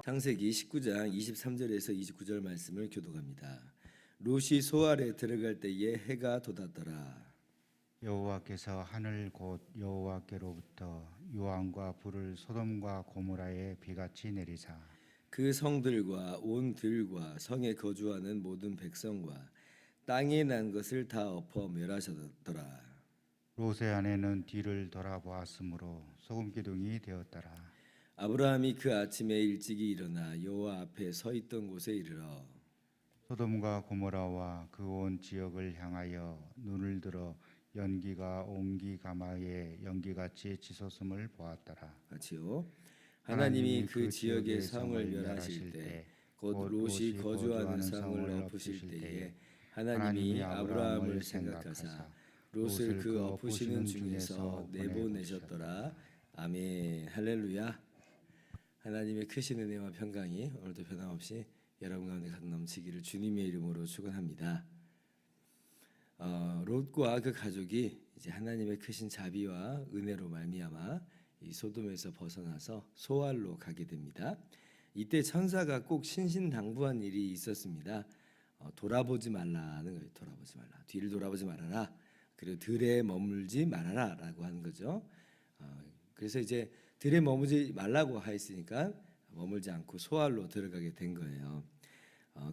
창세기 19장 23절에서 29절 말씀을 교독합니다. 롯이 소알에 들어갈 때에 해가 돋았더라. 여호와께서 하늘 곧 여호와께로부터 유황과 불을 소돔과 고모라에 비같이 내리사 그 성들과 온 들과 성에 거주하는 모든 백성과 땅에 난 것을 다 엎어 멸하셨더라. 롯의 아내는 뒤를 돌아보았으므로 소금 기둥이 되었더라. 아브라함이 그 아침에 일찍이 일어나 여호와 앞에 서 있던 곳에 이르러 소돔과 고모라와 그 온 지역을 향하여 눈을 들어 연기가 옹기 가마에 연기같이 치솟음을 보았더라. 같이요. 하나님이 그 지역의 성을 멸하실 때 곧 롯이 거주하는 성을 엎으실 때에 하나님이 아브라함을 생각하사 롯을 그 엎으시는 중에서 내보내셨더라. 아멘. 할렐루야. 하나님의 크신 은혜와 평강이 오늘도 변함없이 여러분 가운데 가득 넘치기를 주님의 이름으로 축원합니다. 롯과 그 가족이 이제 하나님의 크신 자비와 은혜로 말미암아 이 소돔에서 벗어나서 소알로 가게 됩니다. 이때 천사가 꼭 신신당부한 일이 있었습니다. 돌아보지 말라는 거예요. 돌아보지 말라. 뒤를 돌아보지 말아라. 그리고 들에 머물지 말아라라고 하는 거죠. 그래서 이제 들에 머물지 말라고 하였으니까 머물지 않고 소알로 들어가게 된 거예요.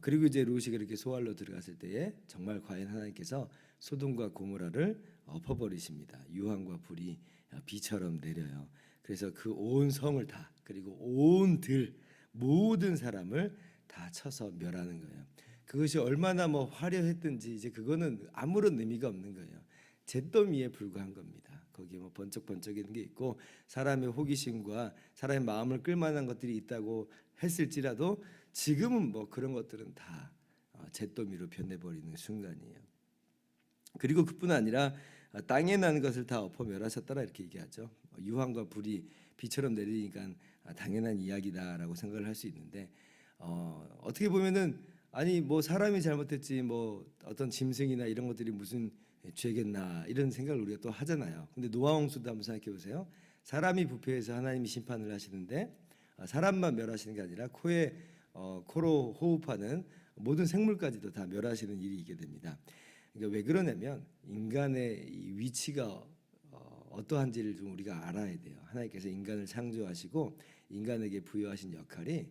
그리고 이제 롯이 그렇게 소알로 들어갔을 때에 정말 과연 하나님께서 소돔과 고모라를 엎어버리십니다. 유황과 불이 비처럼 내려요. 그래서 그 온 성을 다 그리고 온 들 모든 사람을 다 쳐서 멸하는 거예요. 그것이 얼마나 뭐 화려했든지 이제 그거는 아무런 의미가 없는 거예요. 잿더미에 불과한 겁니다. 거기에 뭐 번쩍번쩍이는 게 있고 사람의 호기심과 사람의 마음을 끌만한 것들이 있다고 했을지라도 지금은 뭐 그런 것들은 다 잿더미로 변해버리는 순간이에요. 그리고 그뿐 아니라 땅에 나는 것을 다 엎어 멸하셨더라 이렇게 얘기하죠. 유황과 불이 비처럼 내리니까 당연한 이야기다라고 생각을 할 수 있는데 어떻게 보면은 아니 뭐 사람이 잘못했지 뭐 어떤 짐승이나 이런 것들이 무슨 죄겠나 이런 생각을 우리가 또 하잖아요. 근데 노아 홍수도 한번 생각해 보세요. 사람이 부패해서 하나님이 심판을 하시는데 사람만 멸하시는 게 아니라 코로 호흡하는 모든 생물까지도 다 멸하시는 일이 있게 됩니다. 그러니까 왜 그러냐면 인간의 이 위치가 어떠한지를 좀 우리가 알아야 돼요. 하나님께서 인간을 창조하시고 인간에게 부여하신 역할이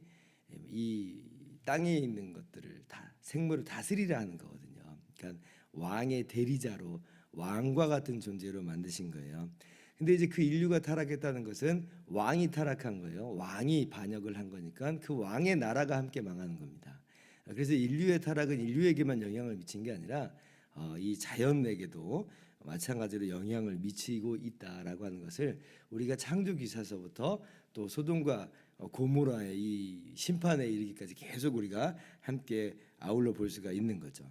이 땅에 있는 것들을 다 생물을 다스리라 하는 거거든요. 그러니까 왕의 대리자로 왕과 같은 존재로 만드신 거예요. 근데 이제 그 인류가 타락했다는 것은 왕이 타락한 거예요. 왕이 반역을 한 거니까 그 왕의 나라가 함께 망하는 겁니다. 그래서 인류의 타락은 인류에게만 영향을 미친 게 아니라 이 자연에게도 마찬가지로 영향을 미치고 있다라고 하는 것을 우리가 창조기사서부터 또 소돔과 고모라의 이 심판에 이르기까지 계속 우리가 함께 아울러 볼 수가 있는 거죠.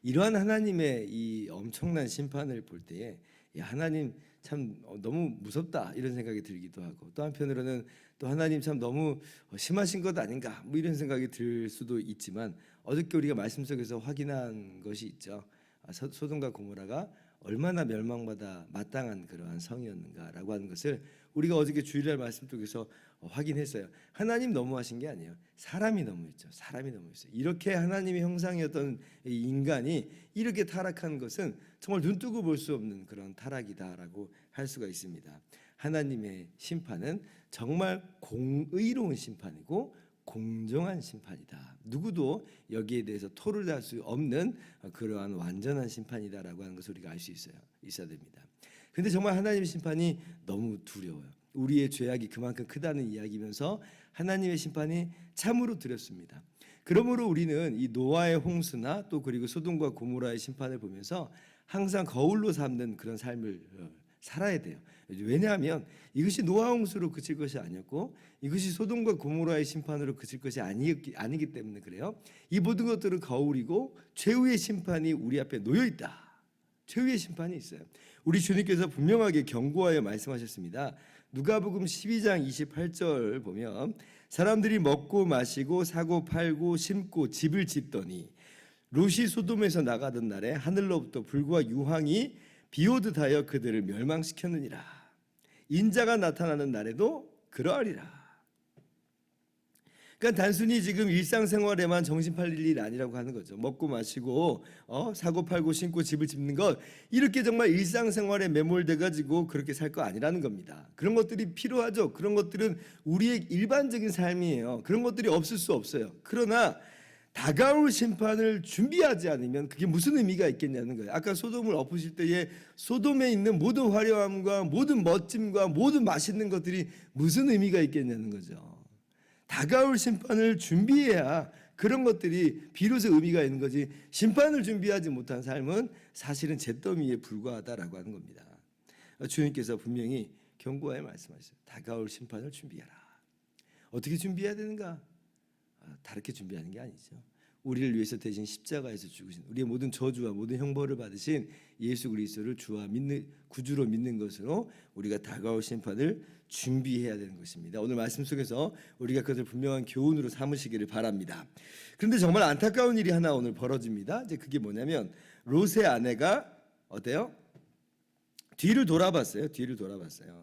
이러한 하나님의 이 엄청난 심판을 볼 때에 하나님 참 너무 무섭다 이런 생각이 들기도 하고 또 한편으로는 또 하나님 참 너무 심하신 것 아닌가 뭐 이런 생각이 들 수도 있지만 어저께 우리가 말씀 속에서 확인한 것이 있죠. 소돔과 고모라가 얼마나 멸망받아 마땅한 그러한 성이었는가라고 하는 것을 우리가 어저께 주일날 말씀 속에서 확인했어요. 하나님 너무하신 게 아니에요. 사람이 너무했죠. 사람이 너무했어요. 이렇게 하나님의 형상이었던 이 인간이 이렇게 타락한 것은 정말 눈뜨고 볼 수 없는 그런 타락이다라고 할 수가 있습니다. 하나님의 심판은 정말 공의로운 심판이고 공정한 심판이다. 누구도 여기에 대해서 토를 달 수 없는 그러한 완전한 심판이다라고 하는 것을 우리가 알 수 있어야 됩니다. 근데 정말 하나님의 심판이 너무 두려워요. 우리의 죄악이 그만큼 크다는 이야기면서 하나님의 심판이 참으로 두렵습니다. 그러므로 우리는 이 노아의 홍수나 또 그리고 소돔과 고모라의 심판을 보면서 항상 거울로 삼는 그런 삶을 살아야 돼요. 왜냐하면 이것이 노아 홍수로 그칠 것이 아니었고 이것이 소돔과 고모라의 심판으로 그칠 것이 아니기 때문에 그래요. 이 모든 것들은 거울이고 최후의 심판이 우리 앞에 놓여 있다. 최후의 심판이 있어요. 우리 주님께서 분명하게 경고하여 말씀하셨습니다. 누가복음 12장 28절 보면 사람들이 먹고 마시고 사고 팔고 심고 집을 짓더니 롯이 소돔에서 나가던 날에 하늘로부터 불과 유황이 비오듯하여 그들을 멸망시켰느니라. 인자가 나타나는 날에도 그러하리라. 그러니까 단순히 지금 일상생활에만 정신 팔릴 일 아니라고 하는 거죠. 먹고 마시고 사고 팔고 심고 집을 짓는 것, 이렇게 정말 일상생활에 매몰돼 가지고 그렇게 살 거 아니라는 겁니다. 그런 것들이 필요하죠. 그런 것들은 우리의 일반적인 삶이에요. 그런 것들이 없을 수 없어요. 그러나 다가올 심판을 준비하지 않으면 그게 무슨 의미가 있겠냐는 거예요. 아까 소돔을 엎으실 때에 소돔에 있는 모든 화려함과 모든 멋짐과 모든 맛있는 것들이 무슨 의미가 있겠냐는 거죠. 다가올 심판을 준비해야 그런 것들이 비로소 의미가 있는 거지, 심판을 준비하지 못한 삶은 사실은 잿더미에 불과하다라고 하는 겁니다. 주님께서 분명히 경고하여 말씀하셨어요. 다가올 심판을 준비하라. 어떻게 준비해야 되는가? 다르게 준비하는 게 아니죠. 우리를 위해서 대신 십자가에서 죽으신, 우리의 모든 저주와 모든 형벌을 받으신 예수 그리스도를 주와 구주로 믿는 것으로 우리가 다가올 심판을 준비해야 되는 것입니다. 오늘 말씀 속에서 우리가 그것을 분명한 교훈으로 삼으시기를 바랍니다. 그런데 정말 안타까운 일이 하나 오늘 벌어집니다. 이제 그게 뭐냐면 롯의 아내가 어때요? 뒤를 돌아봤어요.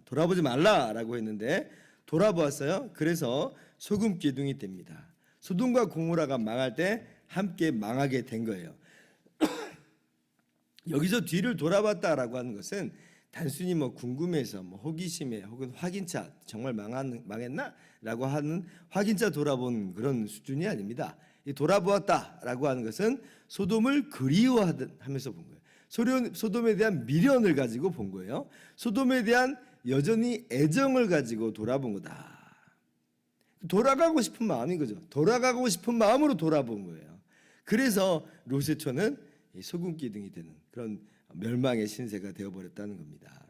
돌아보지 말라라고 했는데 돌아보았어요. 그래서 소금 기둥이 됩니다. 소돔과 고모라가 망할 때 함께 망하게 된 거예요. 여기서 뒤를 돌아봤다라고 하는 것은 단순히 궁금해서 호기심에 혹은 확인차 정말 망했나라고 하는 확인차 돌아본 그런 수준이 아닙니다. 이 돌아보았다라고 하는 것은 소돔을 그리워하면서 본 거예요. 소돔에 대한 미련을 가지고 본 거예요. 소돔에 대한 여전히 애정을 가지고 돌아본 거다. 돌아가고 싶은 마음인 거죠. 돌아가고 싶은 마음으로 돌아본 거예요. 그래서 롯의 처는 소금 기둥이 되는 그런 멸망의 신세가 되어버렸다는 겁니다.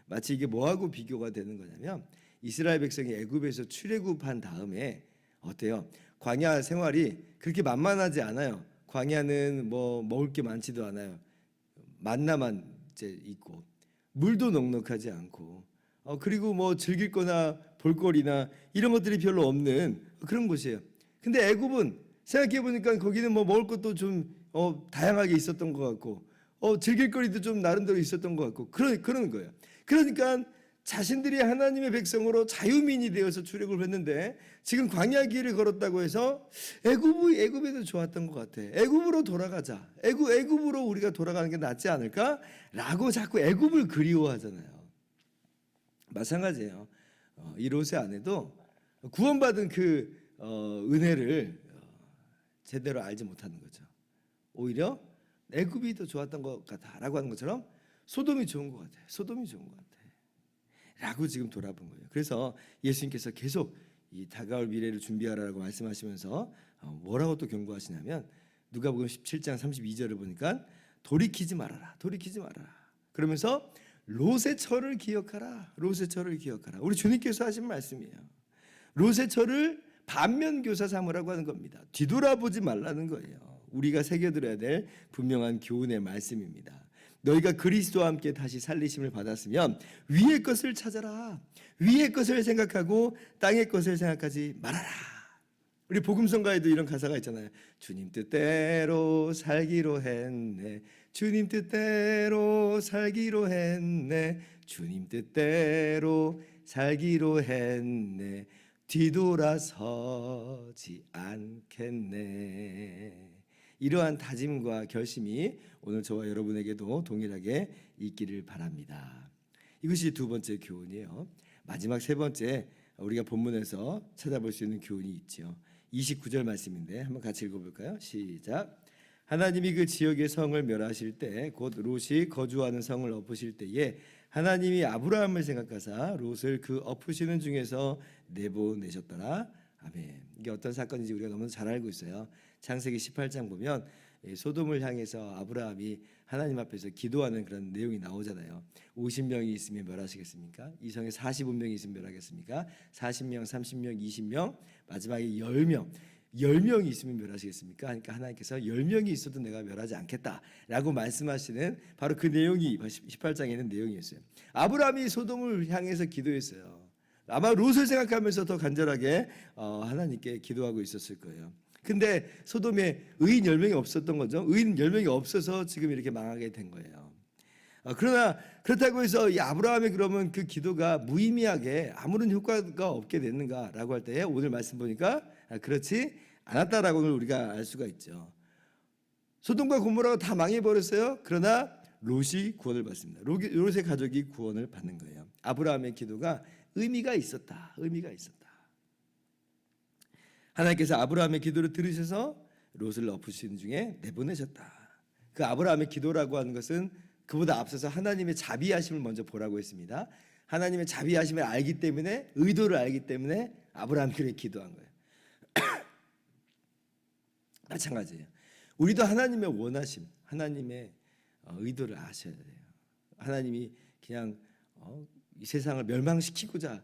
마치 이게 뭐하고 비교가 되는 거냐면 이스라엘 백성이 애굽에서 출애굽한 다음에 어때요? 광야 생활이 그렇게 만만하지 않아요. 광야는 먹을 게 많지도 않아요. 만나만 이제 있고 물도 넉넉하지 않고 그리고 즐길 거나 볼거리나 이런 것들이 별로 없는 그런 곳이에요. 근데 애굽은 생각해 보니까 거기는 먹을 것도 좀 다양하게 있었던 것 같고 즐길 거리도 좀 나름대로 있었던 것 같고 그러는 거예요. 그러니까 자신들이 하나님의 백성으로 자유민이 되어서 출애굽을 했는데 지금 광야 길을 걸었다고 해서 애굽에도 좋았던 것 같아. 애굽으로 돌아가자. 애굽으로 우리가 돌아가는 게 낫지 않을까라고 자꾸 애굽을 그리워하잖아요. 마찬가지예요. 이 롯의 아내도 구원받은 그 은혜를 제대로 알지 못하는 거죠. 오히려 애굽이 더 좋았던 것 같다라고 하는 것처럼 소돔이 좋은 것 같아. 라고 지금 돌아본 거예요. 그래서 예수님께서 계속 이 다가올 미래를 준비하라고 말씀하시면서 뭐라고 또 경고하시냐면 누가복음 17장 32절을 보니까 돌이키지 말아라. 그러면서 롯의 처를 기억하라. 우리 주님께서 하신 말씀이에요. 롯의 처를 반면교사 삼으라고 하는 겁니다. 뒤돌아보지 말라는 거예요. 우리가 새겨들어야 될 분명한 교훈의 말씀입니다. 너희가 그리스도와 함께 다시 살리심을 받았으면 위의 것을 찾아라. 위의 것을 생각하고 땅의 것을 생각하지 말아라. 우리 복음성가에도 이런 가사가 있잖아요. 주님 뜻대로 살기로 했네. 주님 뜻대로 살기로 했네. 주님 뜻대로 살기로 했네. 뒤돌아서지 않겠네. 이러한 다짐과 결심이 오늘 저와 여러분에게도 동일하게 있기를 바랍니다. 이것이 두 번째 교훈이에요. 마지막 세 번째 우리가 본문에서 찾아볼 수 있는 교훈이 있죠. 29절 말씀인데 한번 같이 읽어볼까요? 시작. 하나님이 그 지역의 성을 멸하실 때 곧 롯이 거주하는 성을 엎으실 때에 하나님이 아브라함을 생각하사 롯을 그 엎으시는 중에서 내보내셨더라. 아멘. 이게 어떤 사건인지 우리가 너무 잘 알고 있어요. 창세기 18장 보면 소돔을 향해서 아브라함이 하나님 앞에서 기도하는 그런 내용이 나오잖아요. 50명이 있으면 멸하시겠습니까? 이 성에 45명이 있으면 멸하겠습니까? 40명, 30명, 20명, 마지막에 10명. 10명이 있으면 멸하시겠습니까? 그러니까 하나님께서 10명이 있어도 내가 멸하지 않겠다라고 말씀하시는 바로 그 내용이 18장에 있는 내용이었어요. 아브라함이 소돔을 향해서 기도했어요. 아마 롯을 생각하면서 더 간절하게 하나님께 기도하고 있었을 거예요. 근데 소돔에 의인 10명이 없었던 거죠. 의인 10명이 없어서 지금 이렇게 망하게 된 거예요. 그러나 그렇다고 해서 이 아브라함의 그러면 그 기도가 무의미하게 아무런 효과가 없게 됐는가라고 할 때 오늘 말씀 보니까 그렇지 않았다라고 우리가 알 수가 있죠. 소돔과 고모라가 다 망해버렸어요. 그러나 롯이 구원을 받습니다. 롯의 가족이 구원을 받는 거예요. 아브라함의 기도가 의미가 있었다. 의미가 있었다. 하나님께서 아브라함의 기도를 들으셔서 롯을 엎으신 중에 내보내셨다. 그 아브라함의 기도라고 하는 것은 그보다 앞서서 하나님의 자비하심을 먼저 보라고 했습니다. 하나님의 자비하심을 알기 때문에, 의도를 알기 때문에 아브라함이 그렇게 기도한 거예요. 마찬가지예요. 우리도 하나님의 원하심, 하나님의 의도를 아셔야 돼요. 하나님이 그냥 이 세상을 멸망시키고자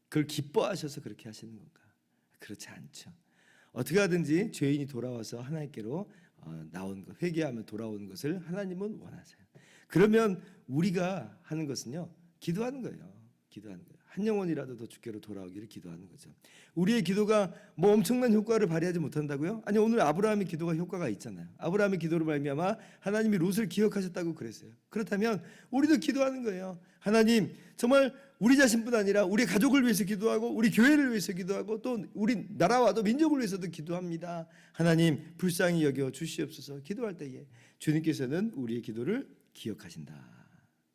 그걸 기뻐하셔서 그렇게 하시는 건가? 그렇지 않죠. 어떻게 하든지 죄인이 돌아와서 하나님께로 나온 것, 회개하며 돌아오는 것을 하나님은 원하세요. 그러면 우리가 하는 것은요, 기도하는 거예요. 기도하는 거예요. 한 영혼이라도 더 주께로 돌아오기를 기도하는 거죠. 우리의 기도가 뭐 엄청난 효과를 발휘하지 못한다고요? 아니, 오늘 아브라함의 기도가 효과가 있잖아요. 아브라함의 기도로 말미암아 하나님이 롯을 기억하셨다고 그랬어요. 그렇다면 우리도 기도하는 거예요. 하나님, 정말 우리 자신뿐 아니라 우리 가족을 위해서 기도하고 우리 교회를 위해서 기도하고 또 우리 나라와 또 민족을 위해서도 기도합니다. 하나님, 불쌍히 여겨 주시옵소서. 기도할 때에 주님께서는 우리의 기도를 기억하신다.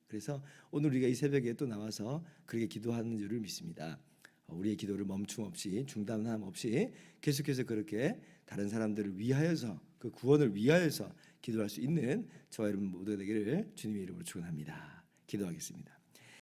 그래서 오늘 우리가 이 새벽에 또 나와서 그렇게 기도하는 줄을 믿습니다. 우리의 기도를 멈춤 없이, 중단함 없이 계속해서 그렇게 다른 사람들을 위하여서, 그 구원을 위하여서 기도할 수 있는 저와 여러분 모두가 되기를 주님의 이름으로 축원합니다. 기도하겠습니다.